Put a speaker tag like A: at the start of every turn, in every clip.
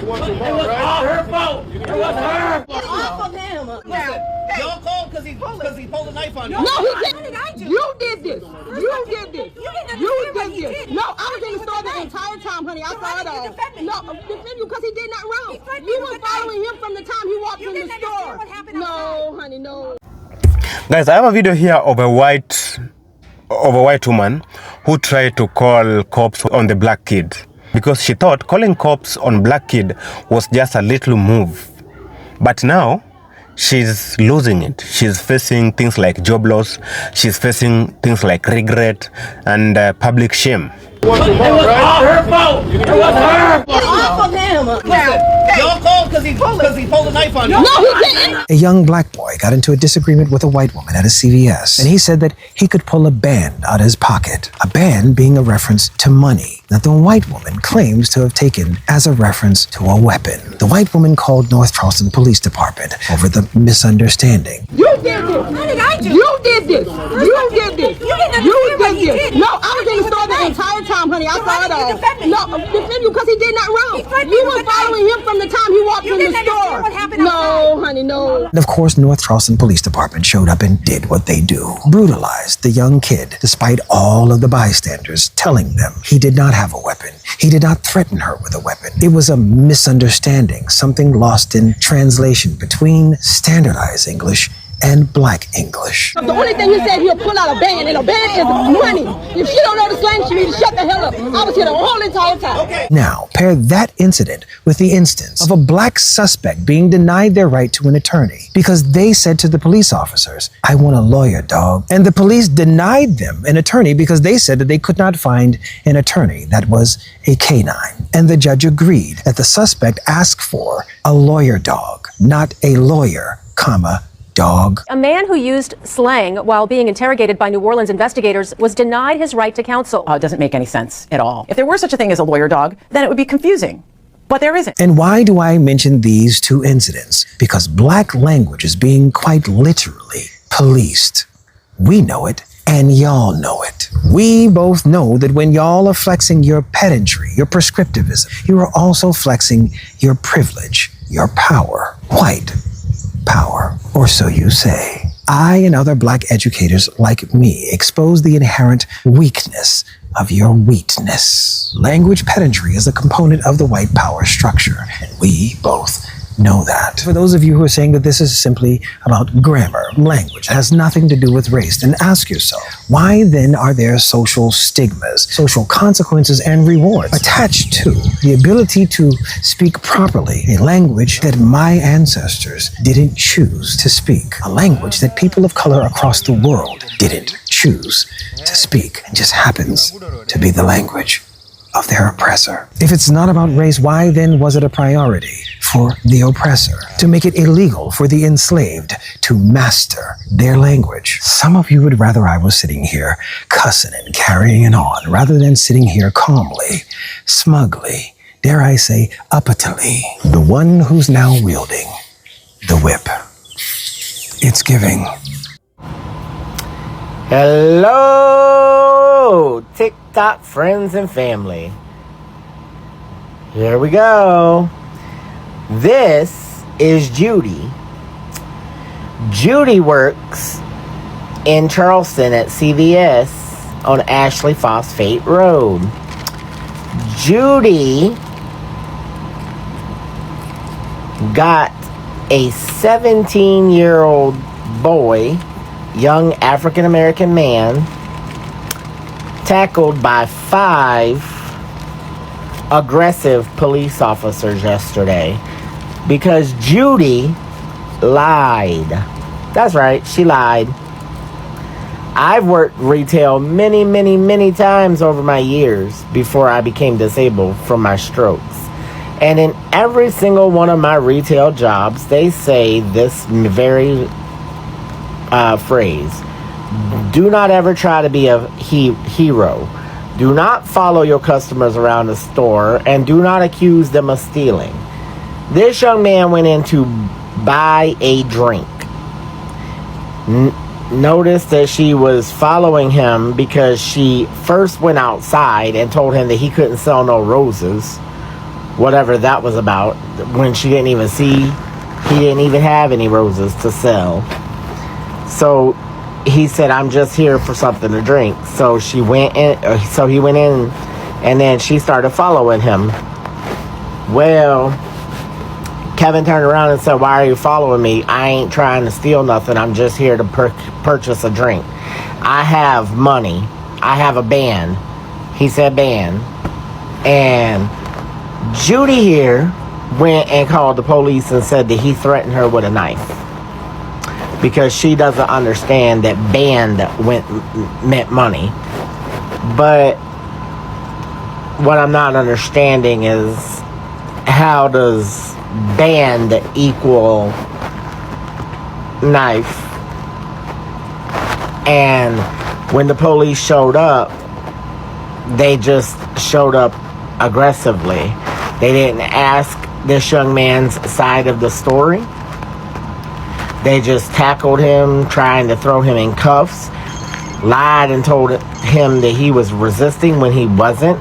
A: It was all her fault. It was her.
B: It's off of him.
A: Y'all called because he pulled a knife on you.
B: No, he didn't. You did this. You did this. You did this. No, I was in the store the entire time, honey. I saw it all. No, defend you because he did not wrong. You were following him from the time he walked in the store. No, honey, no.
C: Guys, I have a video here of a white woman who tried to call cops on the black kid because she thought calling cops on black kid was just a little move. But now she's losing it. She's facing things like job loss. She's facing things like regret and public shame.
A: It was all her fault. It was her.
B: It's off of him.
A: Y'all called because he pulled a knife on you.
B: No, he didn't.
D: A young black boy got into a disagreement with a white woman at a CVS, and he said that he could pull a band out of his pocket, a band being a reference to money that the white woman claims to have taken as a reference to a weapon. The white woman called North Charleston Police Department over the misunderstanding.
B: You did this. You did this. You did this. You did this. No, I was in the store the entire time, honey. I saw it all. No, defend you because he did not wrong. You were following him from the time he walked in the store. No, honey, no.
D: And of course, North Charleston Police Department showed up and did what they do. Brutalized the young kid, despite all of the bystanders telling them he did not have a weapon. He did not threaten her with a weapon. It was a misunderstanding, something lost in translation between standardized English and Black English.
B: The only thing he said, he'll pull out a band, and a band is money. If she don't know the slang, she needs to shut the hell up. I was here the whole entire time. Okay.
D: Now, pair that incident with the instance of a black suspect being denied their right to an attorney because they said to the police officers, "I want a lawyer, dog." And the police denied them an attorney because they said that they could not find an attorney that was a canine. And the judge agreed that the suspect asked for a lawyer dog, not a lawyer, comma, dog.
E: A man who used slang while being interrogated by New Orleans investigators was denied his right to counsel.
F: It doesn't make any sense at all. If there were such a thing as a lawyer dog, then it would be confusing. But there isn't.
D: And why do I mention these two incidents? Because black language is being quite literally policed. We know it, and y'all know it. We both know that when y'all are flexing your pedantry, your prescriptivism, you are also flexing your privilege, your power. White power, or so you say. I and other black educators like me expose the inherent weakness of your wheatness. Language pedantry is a component of the white power structure, and we both know that. For those of you who are saying that this is simply about grammar, language, it has nothing to do with race, then ask yourself, why then are there social stigmas, social consequences, and rewards attached to the ability to speak properly a language that my ancestors didn't choose to speak, a language that people of color across the world didn't choose to speak, and just happens to be the language of their oppressor? If it's not about race, why then was it a priority for the oppressor to make it illegal for the enslaved to master their language? Some of you would rather I was sitting here cussing and carrying it on rather than sitting here calmly, smugly, dare I say, uppitily, the one who's now wielding the whip. It's giving.
G: Hello, TikTok friends and family. Here we go. This is Judy. Judy works in Charleston at CVS on Ashley Phosphate Road. Judy got a 17-year-old boy, young African-American man, tackled by 5 aggressive police officers yesterday because Judy lied. That's right, she lied. I've worked retail many times over my years before I became disabled from my strokes. And in every single one of my retail jobs, they say this very phrase: do not ever try to be a hero. Do not follow your customers around the store, and do not accuse them of stealing. This young man went in to buy a drink. Noticed that she was following him because she first went outside and told him that he couldn't sell no roses whatever that was about, when she didn't even see, he didn't even have any roses to sell. So he said, I'm just here for something to drink. So she went in, so he went in, and then she started following him. Well, Kevin turned around and said, why are you following me? I ain't trying to steal nothing. I'm just here to purchase a drink. I have money. I have a band. He said band. And Judy here went and called the police and said that he threatened her with a knife. Because she doesn't understand that band meant money. But what I'm not understanding is, how does band equal knife? And when the police showed up, they just showed up aggressively. They didn't ask this young man's side of the story. They just tackled him, trying to throw him in cuffs, lied and told him that he was resisting when he wasn't.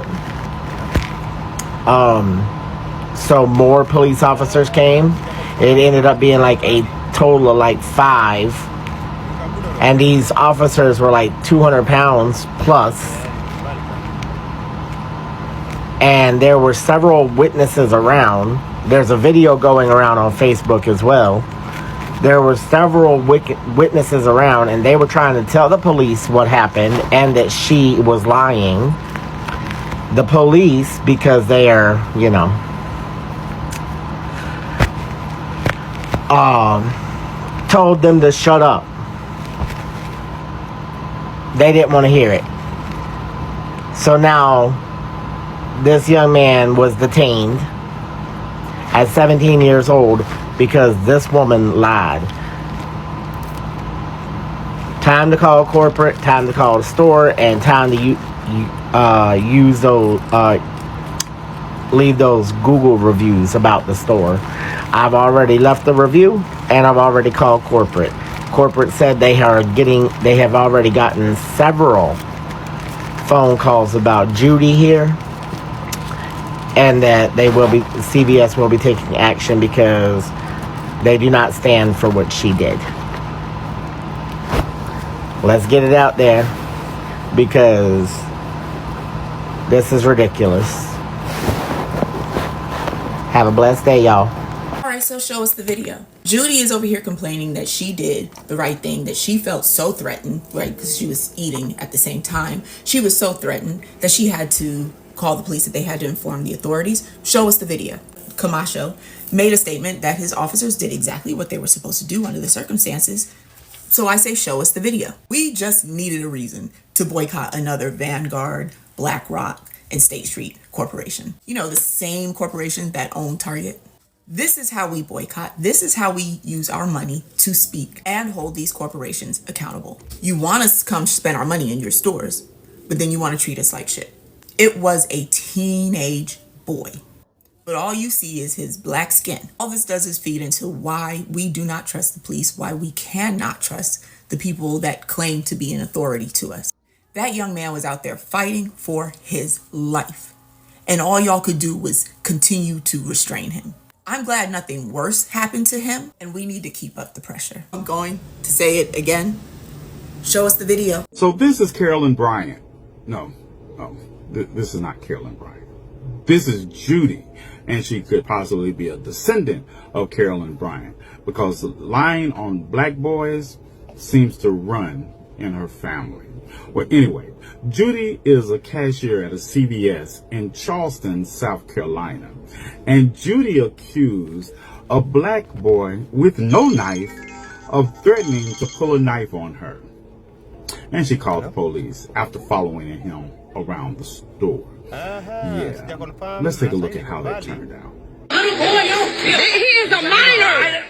G: So more police officers came. It ended up being like a total of like 5. And these officers were like 200 pounds plus. And there were several witnesses around. There's a video going around on Facebook as well. There were several witnesses around, and they were trying to tell the police what happened and that she was lying. The police, because they are, you know, told them to shut up. They didn't want to hear it. So now, this young man was detained at 17 years old because this woman lied. Time to call corporate, time to call the store, and time to use those, leave those Google reviews about the store. I've already left the review, and I've already called corporate. Corporate said they have already gotten several phone calls about Judy here, and that CVS will be taking action because they do not stand for what she did. Let's get it out there, because this is ridiculous. Have a blessed day, y'all.
H: Alright, so show us the video. Judy is over here complaining that she did the right thing, that she felt so threatened, right, because she was eating at the same time. She was so threatened that she had to call the police, that they had to inform the authorities. Show us the video. Camacho made a statement that his officers did exactly what they were supposed to do under the circumstances. So I say, show us the video. We just needed a reason to boycott another Vanguard, BlackRock, and State Street corporation. You know, the same corporation that owned Target. This is how we boycott. This is how we use our money to speak and hold these corporations accountable. You want us to come spend our money in your stores, but then you want to treat us like shit. It was a teenage boy, but all you see is his black skin. All this does is feed into why we do not trust the police, why we cannot trust the people that claim to be an authority to us. That young man was out there fighting for his life, and all y'all could do was continue to restrain him. I'm glad nothing worse happened to him, and we need to keep up the pressure. I'm going to say it again. Show us the video.
I: So this is Carolyn Bryant. No, this is not Carolyn Bryant. This is Judy, and she could possibly be a descendant of Carolyn Bryant, because lying on black boys seems to run in her family. Well, anyway, Judy is a cashier at a CVS in Charleston, South Carolina. And Judy accused a black boy with no knife of threatening to pull a knife on her. And she called the police after following him around the store. Yeah, let's take a look at how that turned out.
B: He is a minor.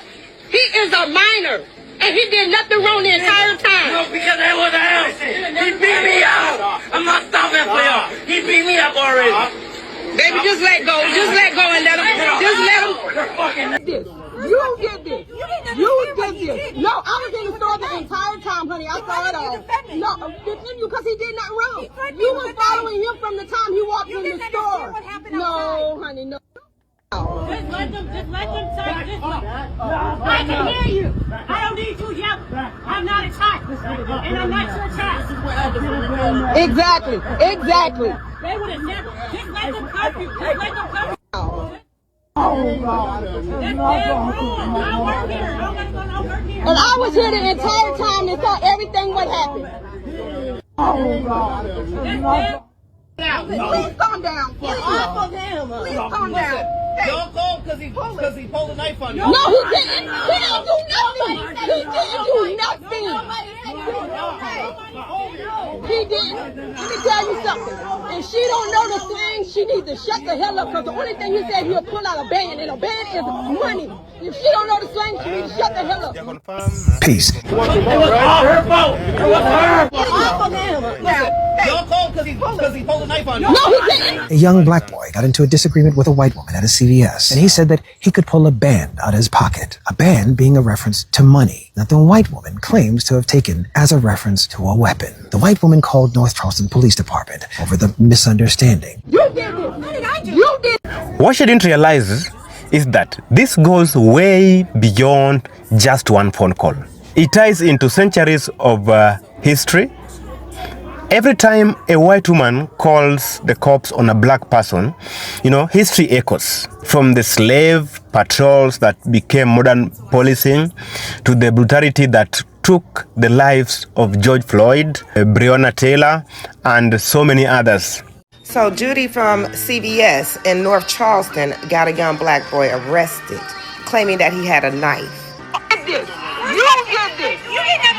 B: He is a minor. And he did nothing wrong the entire time.
J: No, because that was a house. He beat me up. I'm not stopping for y'all. He beat me up already.
B: Baby, just let go. Just let go and let him. Just let him. You did this. You did this. No, I was in the store the entire time, honey. I saw it all. No, defend you because he did nothing wrong. You were following him from the time he walked in the store. No, honey, no.
J: Just let them talk. I can hear you. I don't need you yelling. I'm not a child. And I'm not your child.
B: Exactly.
J: They would have never. Just let them curfew. Oh, God. That's their rule. I work here. I'm not going to work here.
B: And I was here the entire time and saw everything what happened.
J: Oh, God.
B: Please calm down. Please calm down.
A: Y'all called because he pulled a knife on you.
B: No, he didn't. He didn't do nothing. He didn't do nothing. He didn't. Let me tell you something. If she don't know the slang, she needs to shut the hell up, because the only thing he said, he'll pull out a band, and a band is money. If she don't know the slang, she needs to shut the hell up.
D: Peace.
J: It was her fault. It was her fault.
A: Y'all called because he pulled a knife on you.
B: No, he didn't.
D: A young black boy got into a disagreement with a white woman at a CVS, and he said that he could pull a band out of his pocket. A band being a reference to money that the white woman claims to have taken as a reference to a weapon. The white woman called North Charleston Police Department over the misunderstanding.
B: You did this. You did.
C: What she didn't realize is that this goes way beyond just one phone call. It ties into centuries of history. Every time a white woman calls the cops on a black person, history echoes. From the slave patrols that became modern policing to the brutality that took the lives of George Floyd, Breonna Taylor, and so many others.
K: So Judy from CVS in North Charleston got a young black boy arrested, claiming that he had a knife.
B: You did this. You did this.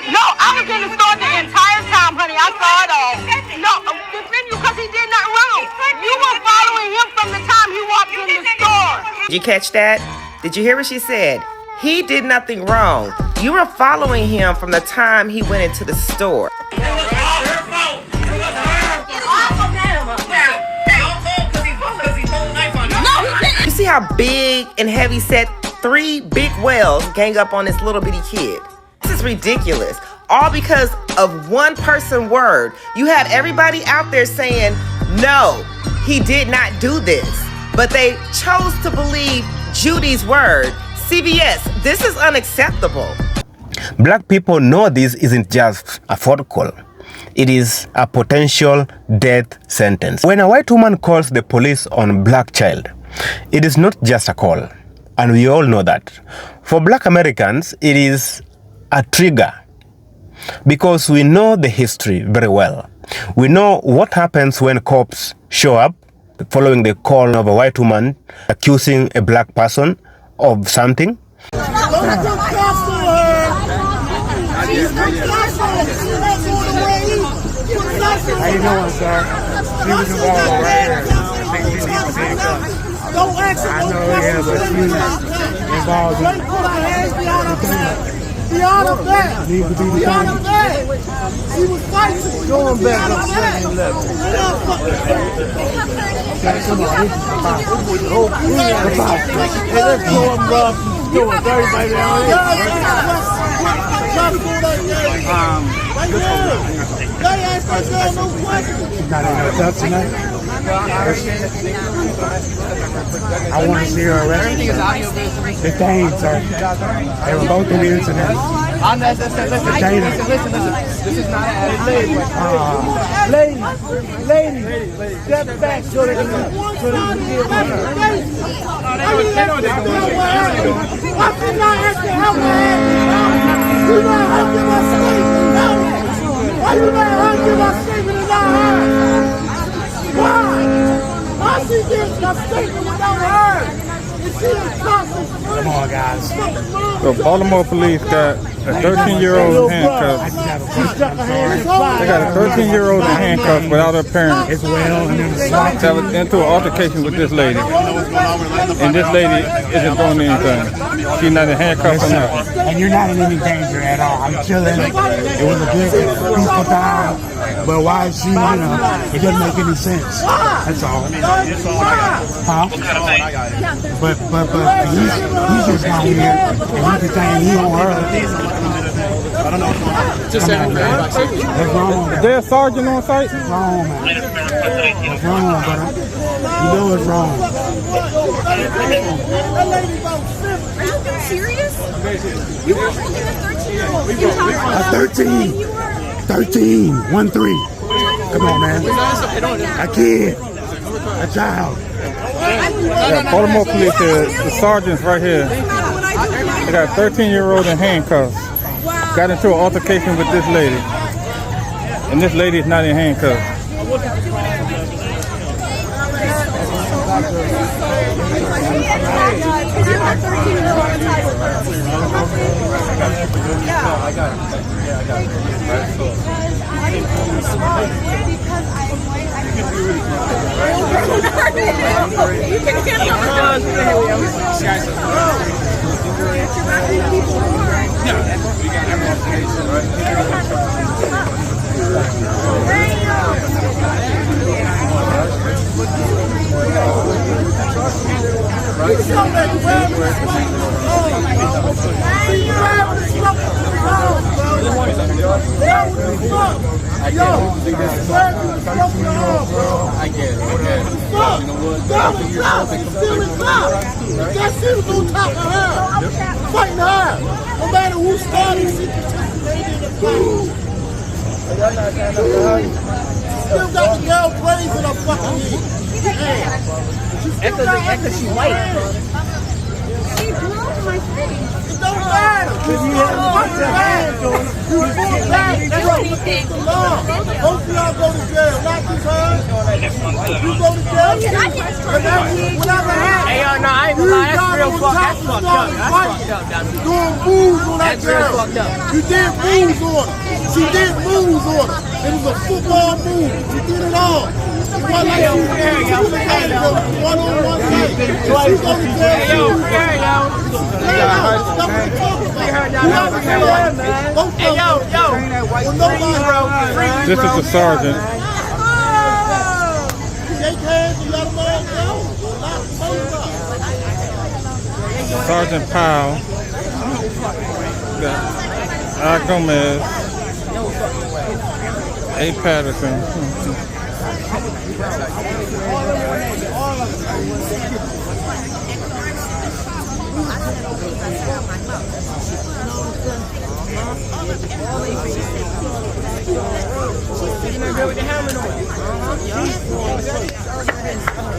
B: No, I was in the store the entire time, honey. I saw it all. No, defend you because he did nothing wrong. You were following him from the time he walked in the store.
K: Did you catch that? Did you hear what she said? He did nothing wrong. You were following him from the time he went into the store. You see how big and heavy set 3 big wells gang up on this little bitty kid? This is ridiculous. All because of one person word. You had everybody out there saying, no, he did not do this. But they chose to believe Judy's word. CVS, this is unacceptable.
C: Black people know this isn't just a phone call. It is a potential death sentence. When a white woman calls the police on a black child, it is not just a call. And we all know that. For black Americans, it is a trigger because we know the history very well. We know what happens when cops show up following the call of a white woman accusing a black person of something.
J: How
L: you doing, sir? She was involved right here. I think she needs to be handcuffed. I know, yeah, but she's involved in
J: Beyond of that.
L: Needs to be
J: Beyond of that. She was fighting.
L: going back up 7-11. Hey, let's go up rough and do it. Everybody down here. Not enough up tonight. I want to see her arrested. Detained, sir. They were both in the incident.
J: Listen. This is not
L: Lady, step back so they can get
J: Why you let her give us statement in our hands? Why? Why she gives a statement without her? Is she inconstant?
L: Come on, guys.
M: So Baltimore police got a 13-year-old handcuffed. They got a 13-year-old in handcuffs without her parents.
L: As well, and
M: That was into an altercation with this lady. And this lady isn't doing anything. She's not in handcuffs or nothing.
L: And you're not in any danger at all. I'm chilling. It was a good, peaceful time. But why is she, it doesn't make any sense. That's all. Huh? But he's just not here. And he's saying he on her.
M: I don't know. Just everybody.
L: That's wrong.
M: Is there a sergeant on site?
L: Wrong, man. That's wrong, brother. You know it's wrong.
J: That lady about 50.
B: Are you being serious? You were holding a 13-year-old.
L: I'm 13. 13. 1-3. Come on, man. A kid. A child.
M: Yeah, Baltimore police here. The sergeant's right here. They got a 13-year-old in handcuffs. Got into an altercation with this lady. And this lady is not in handcuffs.
J: That shit was on top of her. Fighting her. No matter who started, she participated in the fight. Still got the girl braids in her fucking head.
A: Because she's white.
B: She broke my face.
J: It don't matter. You pull back. That's what it's the law. Both of y'all go to jail. Not just her. You go to jail. Whatever happens.
A: Hey, yo, no, I ain't gonna lie. That's real fucked. That's fucked up. That's fucked up, Dominic.
J: Doing moves on that
A: That's real
J: girl.
A: fucked up.
J: You did moves on her. She did moves on her. It was a football move. She did it all. It wasn't like she was one-on-one fight. She go to jail.
A: Hey, yo, fair, yo. Hey, yo.
M: This is the sergeant. Sergeant Powell. Got Gomez. A. Patterson.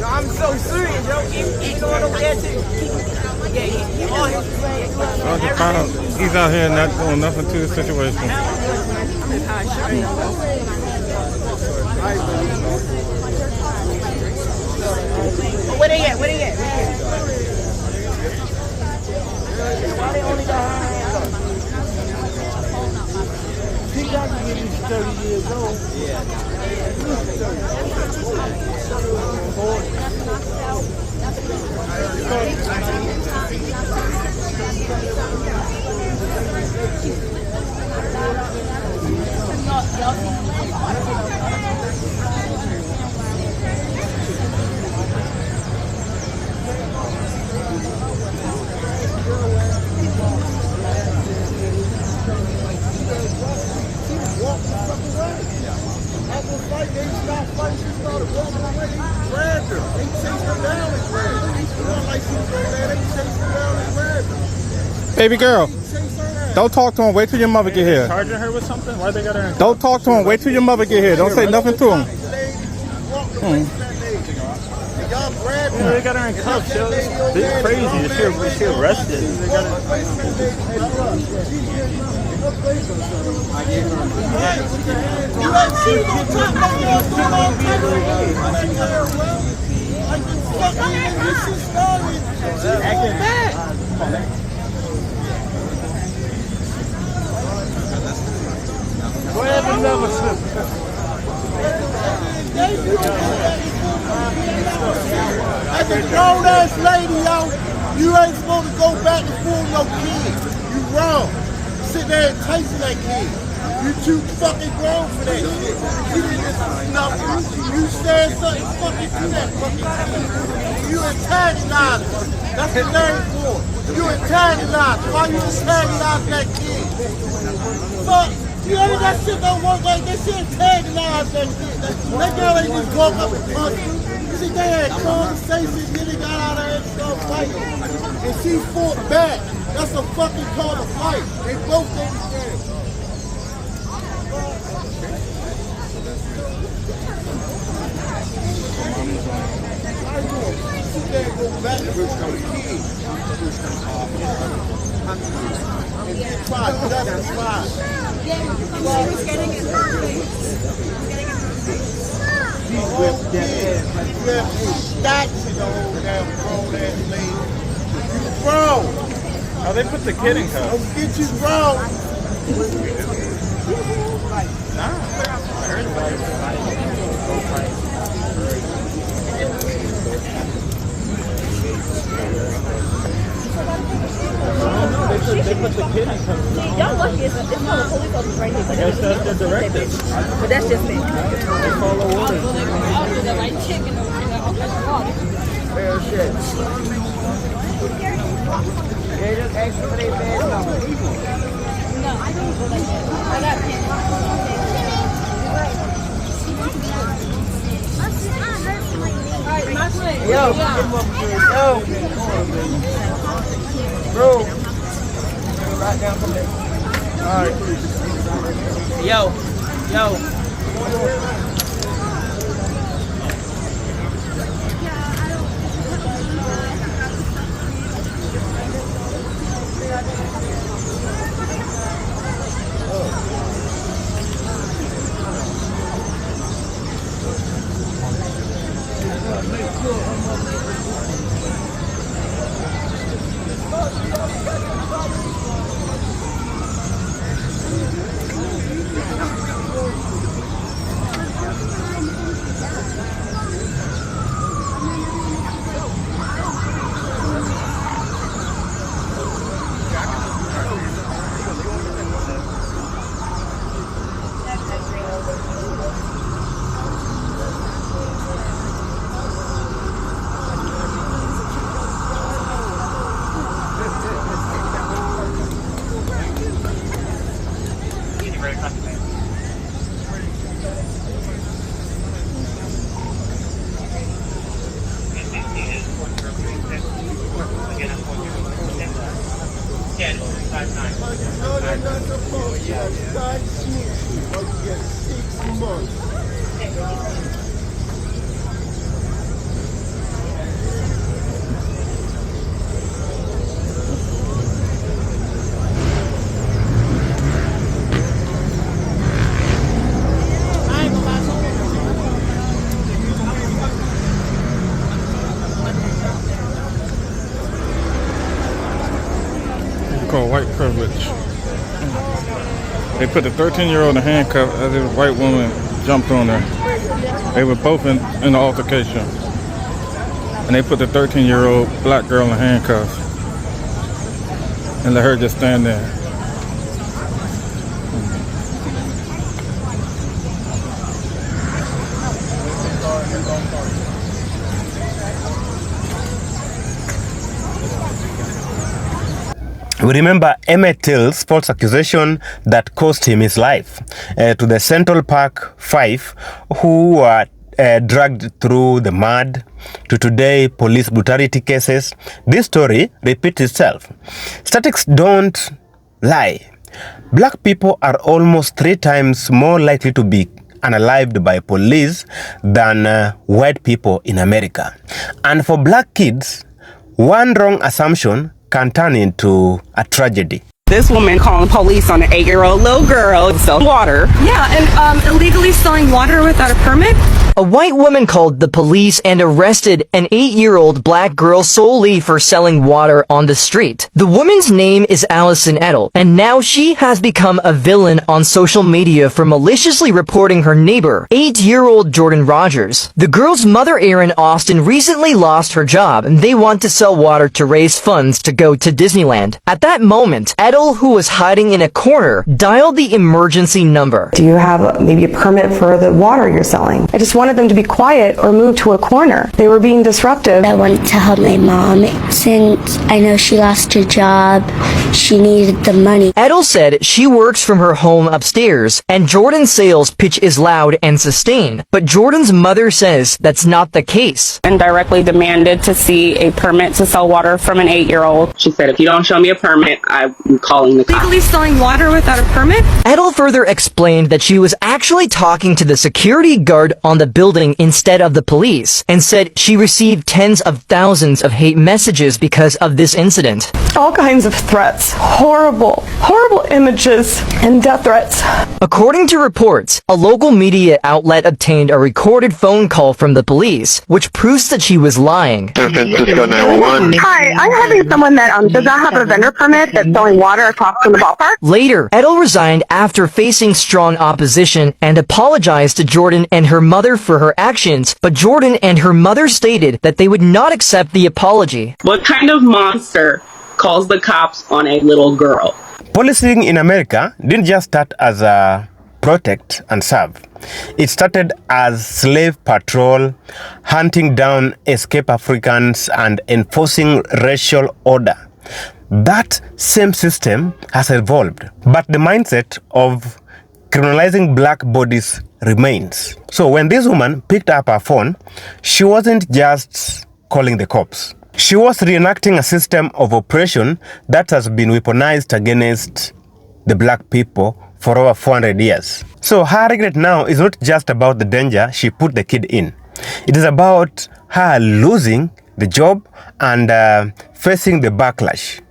A: I'm so serious, yo. He's going over there too.
M: Sergeant Powell, he's out here not doing nothing to the situation.
A: Where they at? Where they at?
J: He got to be 30 years old.
M: Baby girl, don't talk to him. Wait till your mother get here.
N: Charging her with something? Why they got her in?
M: Don't talk to him. Wait till your mother get here. Don't say nothing to him.
N: Yeah, they got her in cuffs, yo. It's crazy. Is she arrested? They got her...
J: Grab another sister. As a grown ass lady, yo, you ain't supposed to go back and forth no kid. You wrong. Sit there and taste that kid. You too fucking grown for that shit. You didn't just nothing. You said something fucking to that fucking kid. You antagonized her. That's the name for it. You antagonized. Why you antagonize that kid? Fuck. You know that shit don't work like that. Shit antagonize that kid. That girl ain't just walk up and punch you. See, they had conversation, then they got out of there and started fighting. And she fought back. That's a fucking call to fight. They both did the same. She can't go back to her kid. And get tried, justified. She was getting it stacks in the whole damn grown ass lady. You grown.
M: Oh, they put the kid in cuffs.
J: Don't get you grown.
N: They put the kid in cuffs.
B: Y'all lucky it's full of police officers right here.
N: I guess that's the directive.
B: But that's just me.
N: They follow orders.
G: Real shit. They just ask for their bad number.
B: No, I don't go like that. I got
G: Yo, bro. Right down from there. Alright. Yo.
M: Called white privilege. They put the 13-year-old in handcuffs as a white woman jumped on her. They were both in the altercation. And they put the 13-year-old black girl in handcuffs and let her just stand there.
C: We remember Emmett Till's false accusation that cost him his life, to the Central Park Five who were dragged through the mud, to today police brutality cases. This story repeats itself. Statistics don't lie. Black people are almost 3 times more likely to be unalived by police than white people in America. And for black kids, one wrong assumption can turn into a tragedy.
O: This woman calling police on an 8-year-old little girl selling water.
P: Yeah, and illegally selling water without a permit?
Q: A white woman called the police and arrested an 8-year-old black girl solely for selling water on the street. The woman's name is Allison Edel, and now she has become a villain on social media for maliciously reporting her neighbor, 8-year-old Jordan Rogers. The girl's mother, Erin Austin, recently lost her job, and they want to sell water to raise funds to go to Disneyland. At that moment, Edel, who was hiding in a corner, dialed the emergency number.
R: Do you have maybe a permit for the water you're selling? I just want
P: wanted them to be quiet or move to a corner. They were being disruptive.
R: I wanted to help my mom since I know she lost her job. She needed the money.
Q: Edel said she works from her home upstairs, and Jordan's sales pitch is loud and sustained. But Jordan's mother says that's not the case.
O: And directly demanded to see a permit to sell water from an 8-year-old. She said, if you don't show me a permit, I'm calling the cops.
P: Legally selling water without a permit?
Q: Edel further explained that she was actually talking to the security guard on the building instead of the police, and said she received tens of thousands of hate messages because of this incident.
P: All kinds of threats. Horrible images and death threats.
Q: According to reports, a local media outlet obtained a recorded phone call from the police, which proves that she was lying.
P: Hi, I'm having someone that does not have a vendor permit that's selling water across from the ballpark.
Q: Later, Edel resigned after facing strong opposition and apologized to Jordan and her mother for her actions, but Jordan and her mother stated that they would not accept the apology.
O: What kind of monster calls the cops on a little girl?
C: Policing in America didn't just start as a protect and serve. It started as slave patrol, hunting down escaped Africans and enforcing racial order. That same system has evolved, but the mindset of criminalizing black bodies remains. So when this woman picked up her phone, she wasn't just calling the cops. She was reenacting a system of oppression that has been weaponized against the black people for over 400 years. So her regret now is not just about the danger she put the kid in. It is about her losing the job and facing the backlash.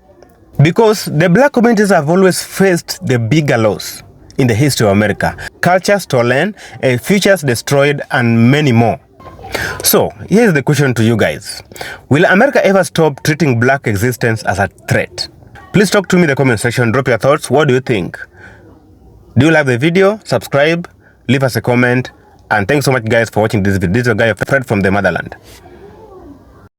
C: Because the black communities have always faced the bigger loss in the history of America. Culture stolen, futures destroyed, and many more. So, here's the question to you guys. Will America ever stop treating black existence as a threat? Please talk to me in the comment section. Drop your thoughts. What do you think? Do you like the video? Subscribe, leave us a comment, and thanks so much guys for watching this video. This is a guy, Fred from the motherland.